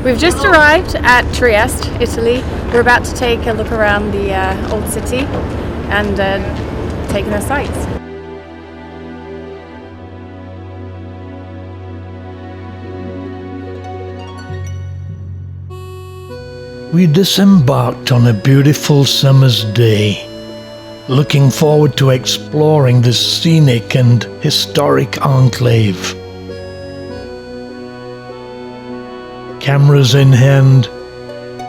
We've just arrived at Trieste, Italy. We're about to take a look around the old city and take in the sights. We disembarked on a beautiful summer's day, looking forward to exploring this scenic and historic enclave. Cameras in hand,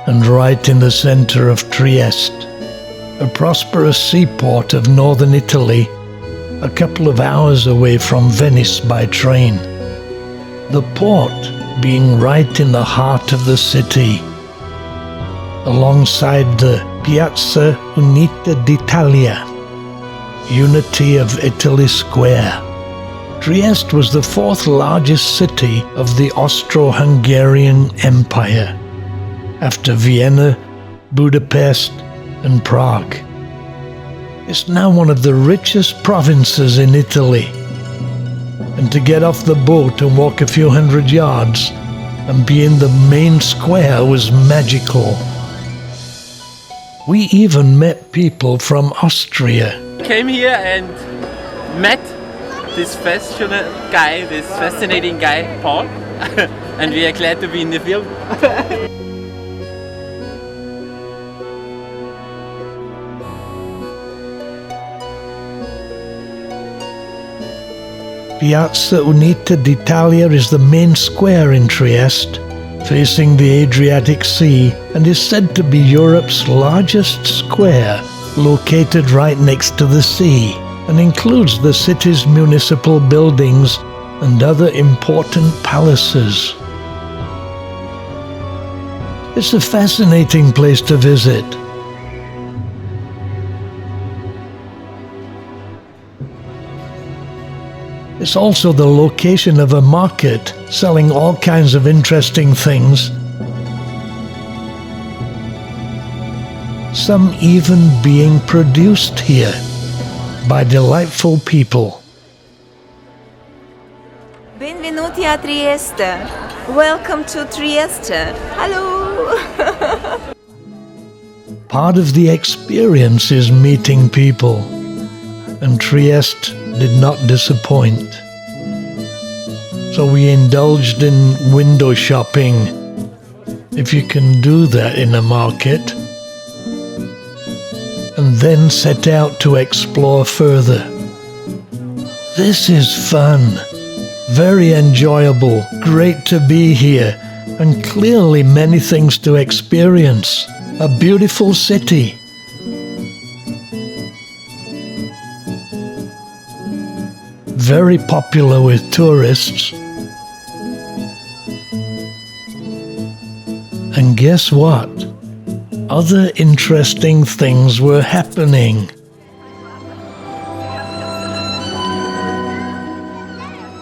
and right in the center of Trieste, a prosperous seaport of northern Italy, a couple of hours away from Venice by train. The port being right in the heart of the city, alongside the Piazza Unita d'Italia, Unity of Italy Square. Trieste was the fourth largest city of the Austro-Hungarian Empire, after Vienna, Budapest, and Prague. It's now one of the richest provinces in Italy, and to get off the boat and walk a few hundred yards and be in the main square was magical. We even met people from Austria. Came here and met this fascinating guy, Paul, and we are glad to be in the film. Piazza Unita d'Italia is the main square in Trieste, facing the Adriatic Sea, and is said to be Europe's largest square, located right next to the sea, and includes the city's municipal buildings and other important palaces. It's a fascinating place to visit. It's also the location of a market selling all kinds of interesting things, some even being produced here by delightful people. Benvenuti a Trieste. Welcome to Trieste. Hello. Part of the experience is meeting people, and Trieste did not disappoint. So we indulged in window shopping, if you can do that in a market, and then set out to explore further. This is fun, very enjoyable, great to be here, and clearly many things to experience. A beautiful city. Very popular with tourists. And guess what? Other interesting things were happening.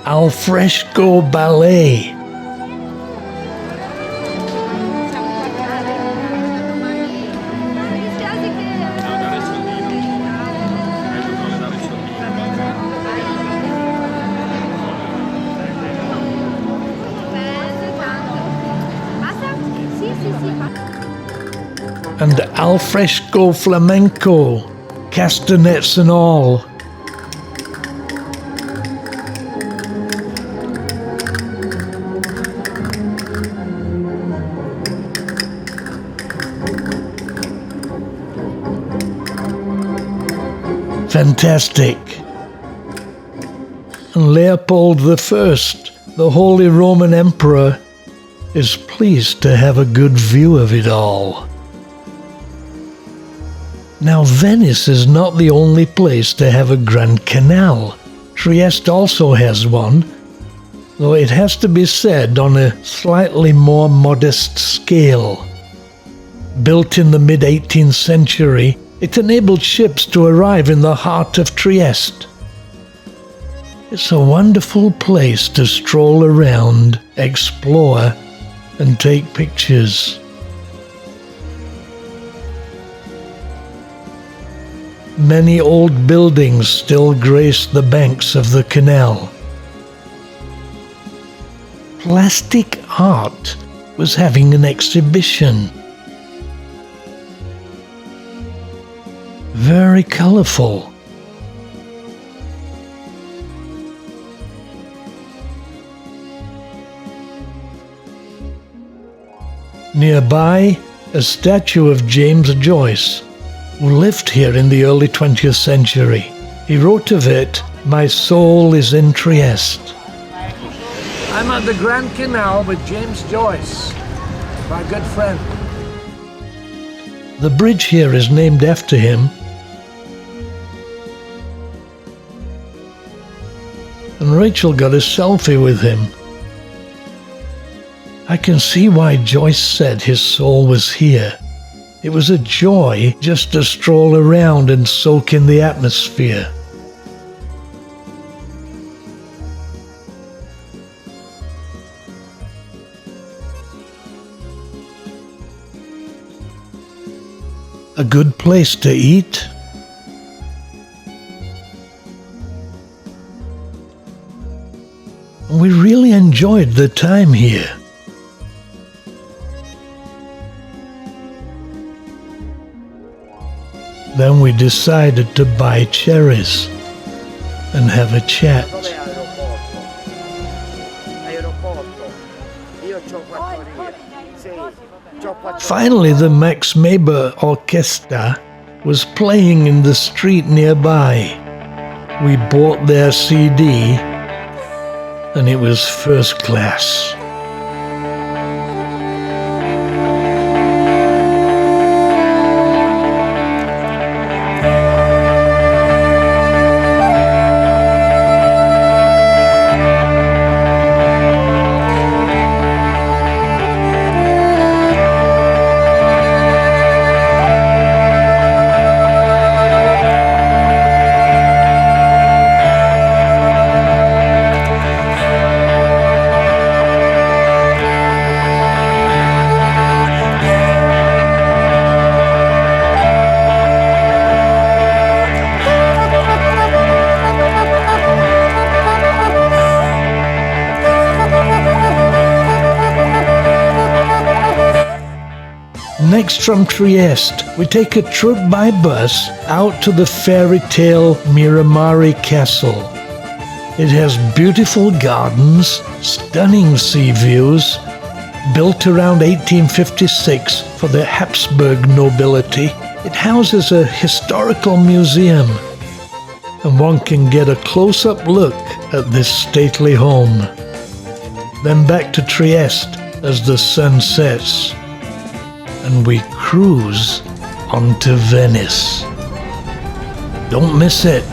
Al fresco ballet. And al fresco flamenco, castanets and all. Fantastic. And Leopold I, the Holy Roman Emperor, is pleased to have a good view of it all. Now, Venice is not the only place to have a grand canal. Trieste also has one, though it has to be said on a slightly more modest scale. Built in the mid-18th century, it enabled ships to arrive in the heart of Trieste. It's a wonderful place to stroll around, explore, and take pictures. Many old buildings still grace the banks of the canal. Plastic art was having an exhibition. Very colorful. Nearby, a statue of James Joyce, who lived here in the early 20th century. He wrote of it, "My soul is in Trieste." I'm at the Grand Canal with James Joyce, my good friend. The bridge here is named after him, and Rachel got a selfie with him. I can see why Joyce said his soul was here. It was a joy just to stroll around and soak in the atmosphere. A good place to eat. We really enjoyed the time here. Then we decided to buy cherries and have a chat. Finally, the Max Maber Orchestra was playing in the street nearby. We bought their CD, and it was first class. Next from Trieste, we take a trip by bus out to the fairy tale Mira Mari castle. It has beautiful gardens, stunning sea views, built around 1856 for the Habsburg nobility. It houses a historical museum, and one can get a close-up look at this stately home. Then back to Trieste as the sun sets, and we cruise on to Venice. Don't miss it.